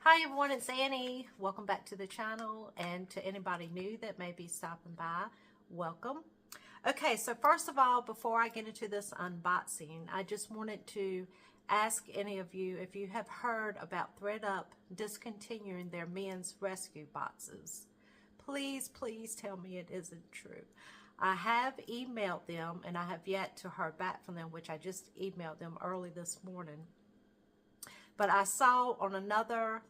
Hi everyone, it's Annie. Welcome back to the channel, and to anybody new that may be stopping by, welcome. Okay, so first of all, before I get into this unboxing, I just wanted to ask any of you if you have heard about thredUP discontinuing their men's rescue boxes. Please, please tell me it isn't true. I have emailed them and I have yet to hear back from them, which I just emailed them early this morning. But I saw on another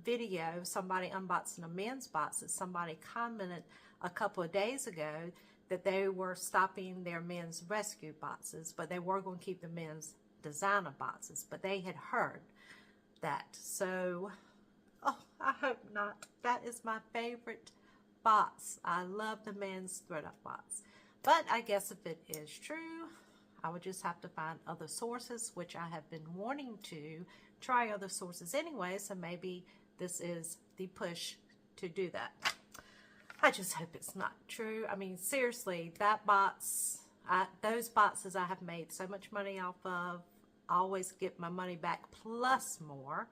video somebody unboxing a men's box that somebody commented a couple of days ago that they were stopping their men's rescue boxes, but they were going to keep the men's designer boxes, but they had heard that. So, oh, I hope not. That is my favorite box. I love the men's thredUP box. But I guess if it is true, I would just have to find other sources, which I have been wanting to try other sources anyway, so maybe this is the push to do that. I just hope it's not true. I mean, seriously, that box, those boxes I have made so much money off of. I always get my money back plus more.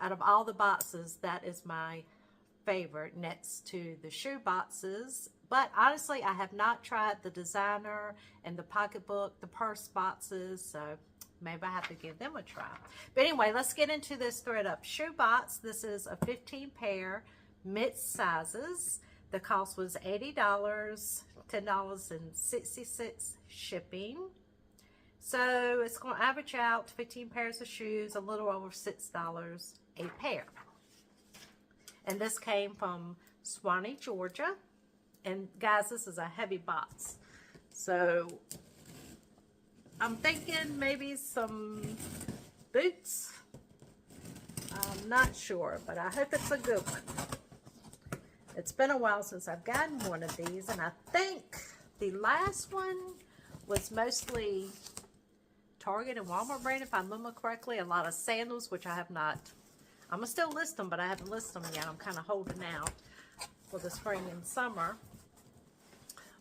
Out of all the boxes, that is my favorite next to the shoe boxes. But honestly, I have not tried the designer and the pocketbook, the purse boxes, so maybe I have to give them a try. But anyway, let's get into this thredUP shoe box. This is a 15 pair, mixed sizes. The cost was $80, $10.66 shipping. So it's going to average out 15 pairs of shoes, a little over $6 a pair. And this came from Swanee, Georgia. And guys, this is a heavy box. So I'm thinking maybe some boots. I'm not sure, but I hope it's a good one. It's been a while since I've gotten one of these, and I think the last one was mostly Target and Walmart brand, if I remember correctly. A lot of sandals, which I have not. I'm going to still list them, but I haven't listed them yet. I'm kind of holding out for the spring and summer.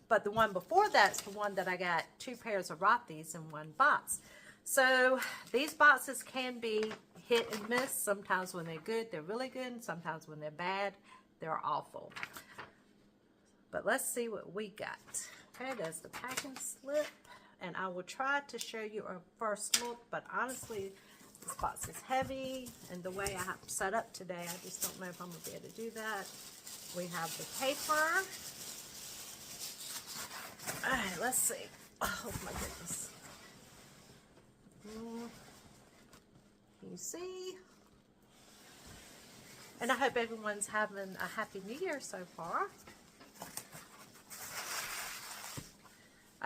But the one before that's the one that I got 2 pairs of Rothy's in one box. So these boxes can be hit and miss. Sometimes when they're good, they're really good. And sometimes when they're bad, they're awful. But let's see what we got. Okay, there's the packing slip. And I will try to show you a first look. But honestly, this box is heavy. And the way I have set up today, I just don't know if I'm going to be able to do that. We have the paper. All right, let's see. Oh my goodness. Can you see? And I hope everyone's having a happy new year so far.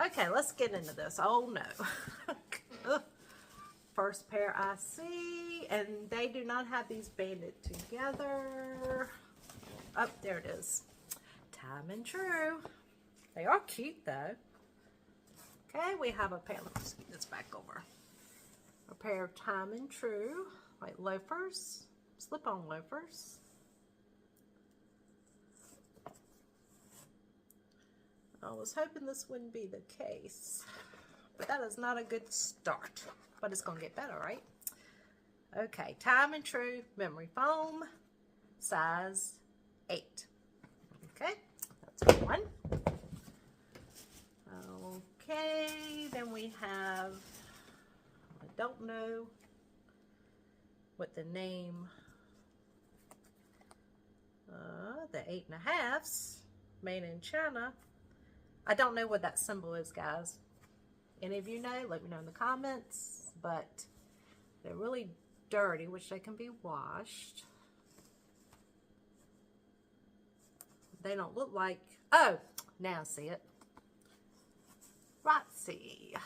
Okay, let's get into this. Oh no. First pair I see, and they do not have these banded together. Oh, there it is. Time and true. They are cute though. Okay, we have a pair, let's get this back over. A pair of Time and True, like loafers, slip-on loafers. I was hoping this wouldn't be the case, but that is not a good start. But it's gonna get better, right? Okay, Time and True memory foam, size 8. Okay, that's one. Okay, then we have, I don't know what the name, the 8.5s, made in China. I don't know what that symbol is, guys. Any of you know, let me know in the comments, but they're really dirty, which they can be washed. They don't look like, oh, now I see it. Rotsy.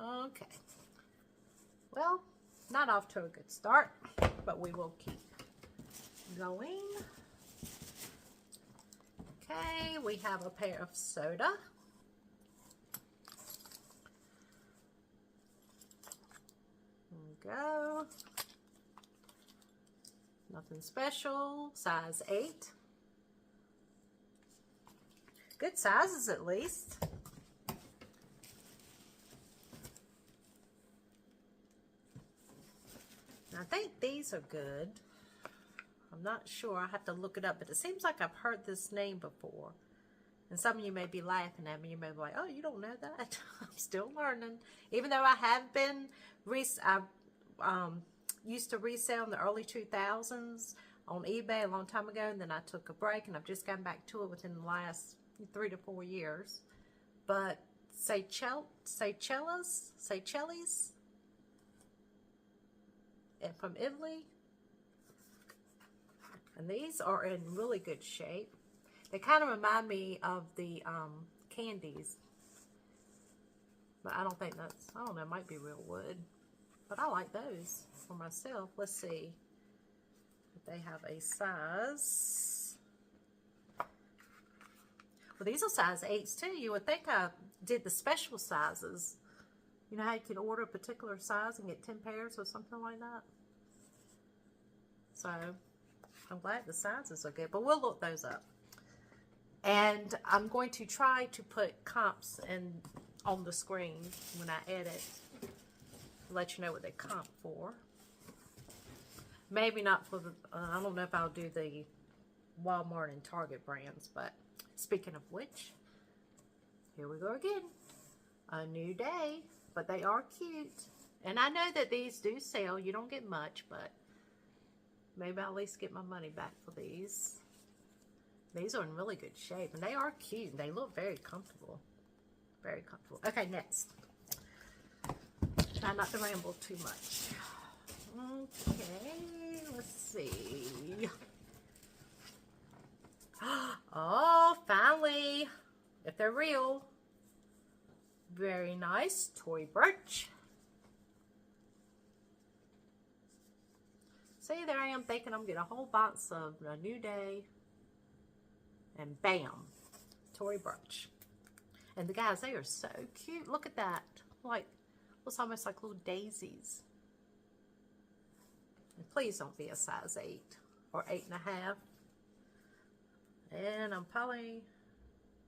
Okay. Well, not off to a good start, but we will keep going. Okay, we have a pair of soda. There we go. Nothing special. Size 8. Good sizes at least. I think these are good. I'm not sure. I have to look it up, but it seems like I've heard this name before. And some of you may be laughing at me. You may be like, oh, you don't know that. I'm still learning. Even though I have been, I used to resell in the early 2000s on eBay a long time ago, and then I took a break, and I've just gotten back to it within the last 3 to 4 years. But Seychelles, and from Italy, and these are in really good shape. They kind of remind me of the candies, but I don't think that's, I don't know, it might be real wood, but I like those for myself. Let's see if they have a size. Well, these are size 8s too. You would think I did the special sizes. You know how you can order a particular size and get 10 pairs or something like that? So I'm glad the sizes are good, but we'll look those up. And I'm going to try to put comps on the screen when I edit, let you know what they comp for. Maybe not for the, I don't know if I'll do the Walmart and Target brands, but speaking of which, here we go again. A new day, but they are cute. And I know that these do sell. You don't get much, but maybe I'll at least get my money back for these. These are in really good shape, and they are cute. They look very comfortable. Very comfortable. Okay, next. Try not to ramble too much. Okay, let's see. Oh, finally. If they're real. Very nice. Tory Burch. See, there I am thinking I'm getting a whole box of A New Day. And bam, Tory Burch. And the guys, they are so cute. Look at that. Like, looks almost like little daisies. And please don't be a size 8 or 8.5. And I'm probably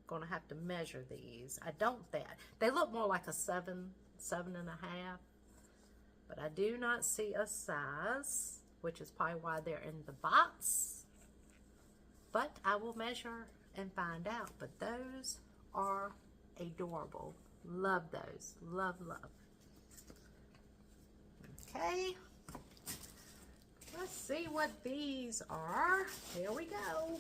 going to have to measure these. I don't think. They look more like a 7, 7.5. But I do not see a size, which is probably why they're in the box. But I will measure and find out. But those are adorable. Love those. Love, love. Okay. Let's see what these are. Here we go.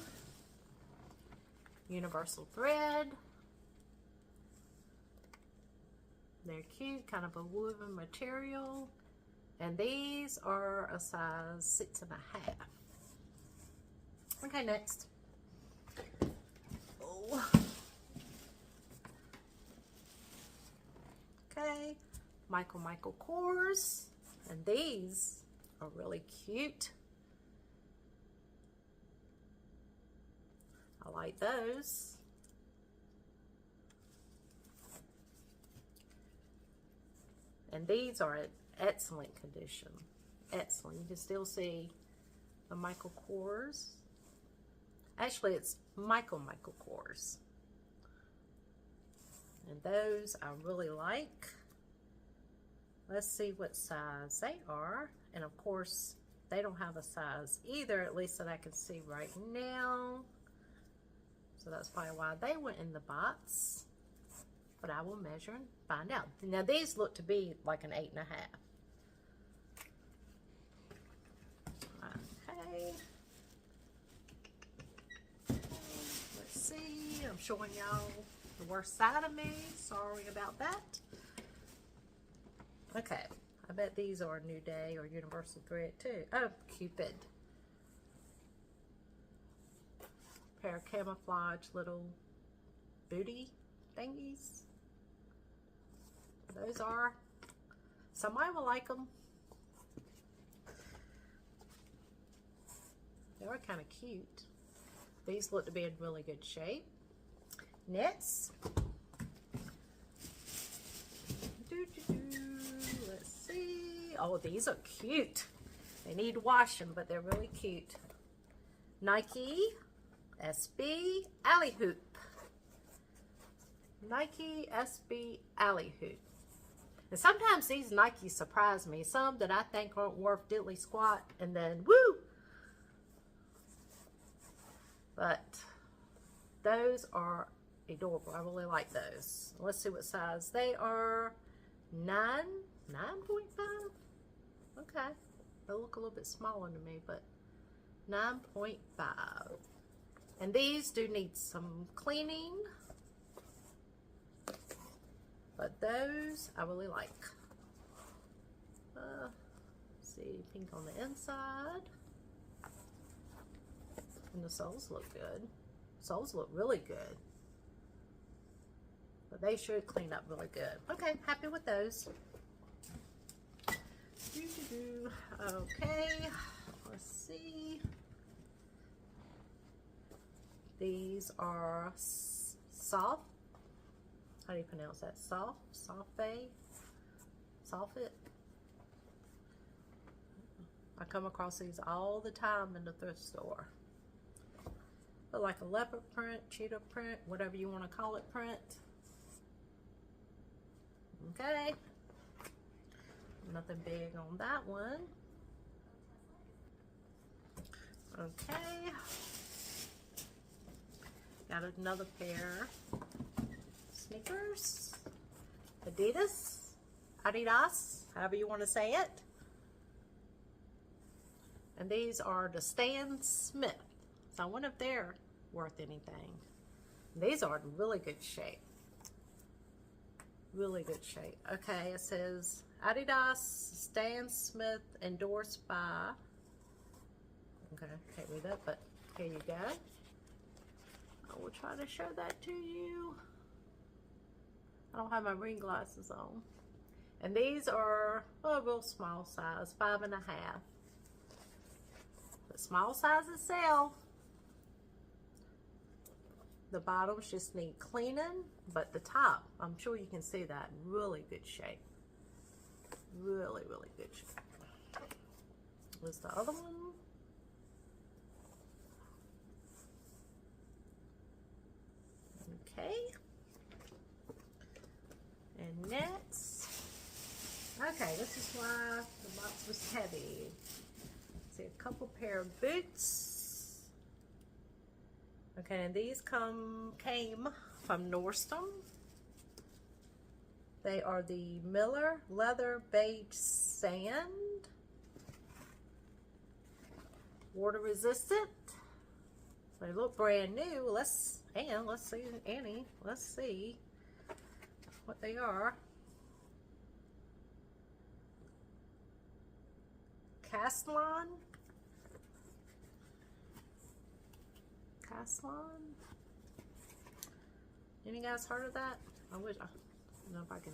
Universal thread. They're cute. Kind of a woven material. And these are a size 6.5. Okay, next. Oh. Okay, Michael Kors, and these are really cute. I like those. And these are in excellent condition. Excellent. You can still see the Michael Kors. Actually, it's Michael Kors. And those I really like. Let's see what size they are. And of course, they don't have a size either, at least that I can see right now. So that's probably why they went in the box. But I will measure and find out. Now these look to be like an 8.5. Okay. Let's see. I'm showing y'all the worst side of me. Sorry about that. Okay. I bet these are New Day or Universal Thread too. Oh, Cupid. Pair of camouflage little booty thingies. Those are. Somebody will like them. They are kind of cute. These look to be in really good shape. Next. Let's see. Oh, these are cute. They need washing, but they're really cute. Nike SB Alley Hoop. Nike SB Alley Hoop. And sometimes these Nikes surprise me. Some that I think aren't worth diddly squat, and then woo! But those are adorable. I really like those. Let's see what size. They are 9.5. Okay. They look a little bit smaller to me, but 9.5. And these do need some cleaning. But those I really like. See, pink on the inside. And the soles look good. Soles look really good. But they should clean up really good. Okay, happy with those. Okay, let's see. These are soft. How do you pronounce that? Soffit. I come across these all the time in the thrift store. But like a leopard print, cheetah print, whatever you want to call it, print. Okay. Nothing big on that one. Okay. Got another pair. Sneakers. Adidas, however you want to say it. And these are the Stan Smith. So I wonder if they're worth anything. These are in really good shape. Really good shape. Okay, it says Adidas Stan Smith endorsed by. Okay, can't read that, but here you go. I will try to show that to you. I don't have my reading glasses on. And these are a real small size, 5.5. But small sizes sell. The bottoms just need cleaning, but the top, I'm sure you can see that, really good shape. Really, really good shape. Where's the other one? Okay. And next, okay, this is why the box was heavy. See, a couple pair of boots. Okay, and these came from Nordstrom. They are the Miller Leather Beige Sand. Water resistant. They look brand new. Let's see, Annie. Let's see what they are. Caslon. Any guys heard of that? I wish, I don't know if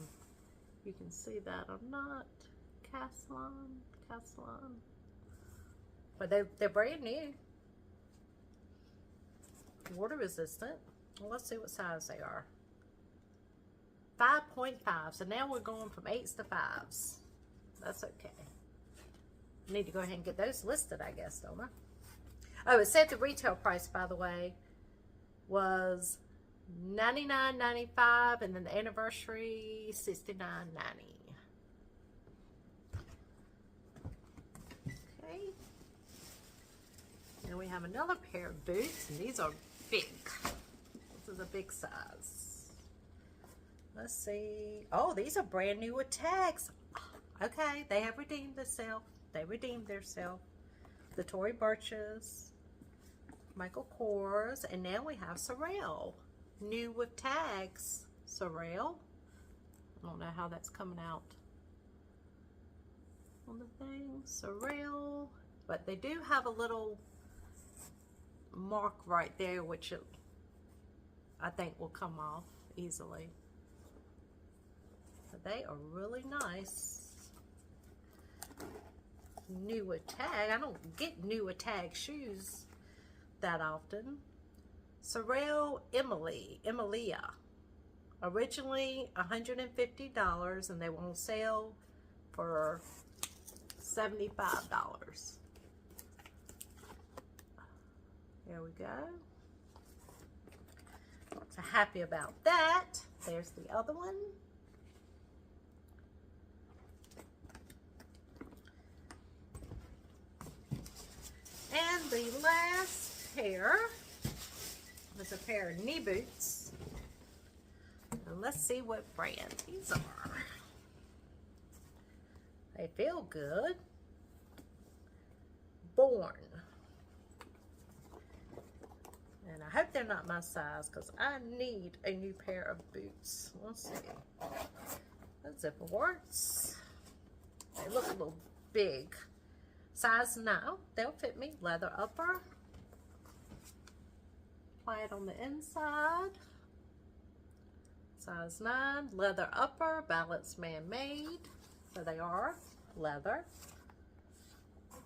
you can see that or not. Caslon. But they're brand new. Water resistant. Well, let's see what size they are. 5.5. So now we're going from 8s to 5s. That's okay. Need to go ahead and get those listed, I guess, don't I? Oh, it said the retail price, by the way, was $99.95, and then the anniversary $69.90. Okay. Then we have another pair of boots, and these are big. This is a big size. Let's see. Oh, these are brand new with tags. Okay, they have redeemed themselves. They redeemed themselves. The Tory Burches, Michael Kors, and now we have Sorel. New with tags. Sorel. I don't know how that's coming out on the thing. Sorel. But they do have a little mark right there, which I think will come off easily. But they are really nice. New with tag. I don't get new with tag shoes that often. Sorel Emilia. Originally $150, and they were on sale for $75. There we go. So happy about that. There's the other one. And the last pair is a pair of knee boots. And let's see what brand these are. They feel good. Born. And I hope they're not my size because I need a new pair of boots. Let's see. The zipper works. They look a little big. Size 9. They'll fit me. Leather upper. Apply it on the inside. Size 9. Leather upper. Balance man-made. So they are leather.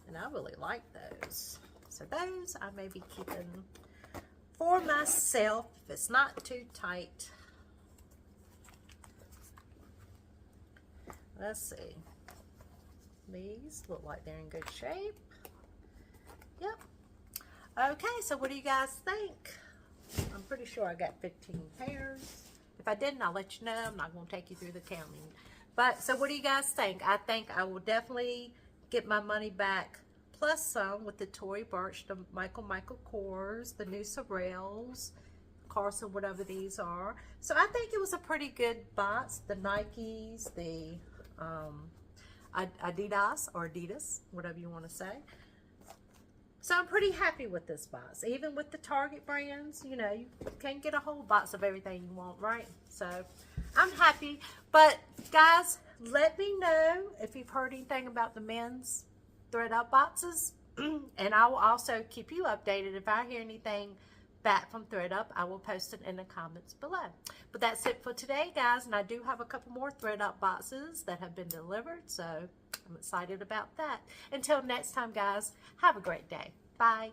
And I really like those. So those I may be keeping for myself if it's not too tight. Let's see. These look like they're in good shape. Yep. Okay, so what do you guys think? I'm pretty sure I got 15 pairs. If I didn't, I'll let you know. I'm not going to take you through the counting. But, so what do you guys think? I think I will definitely get my money back, plus some, with the Tory Burch, the Michael Kors, the new Sorels, Carson, whatever these are. So I think it was a pretty good box. The Nikes, the Adidas, whatever you want to say. So I'm pretty happy with this box. Even with the Target brands, you know, you can't get a whole box of everything you want, right? So I'm happy. But guys, let me know if you've heard anything about the men's thredUP boxes. And I will also keep you updated. If I hear anything back from thredUP, I will post it in the comments below. But that's it for today, guys. And I do have a couple more thredUP boxes that have been delivered. So I'm excited about that. Until next time, guys, have a great day. Bye.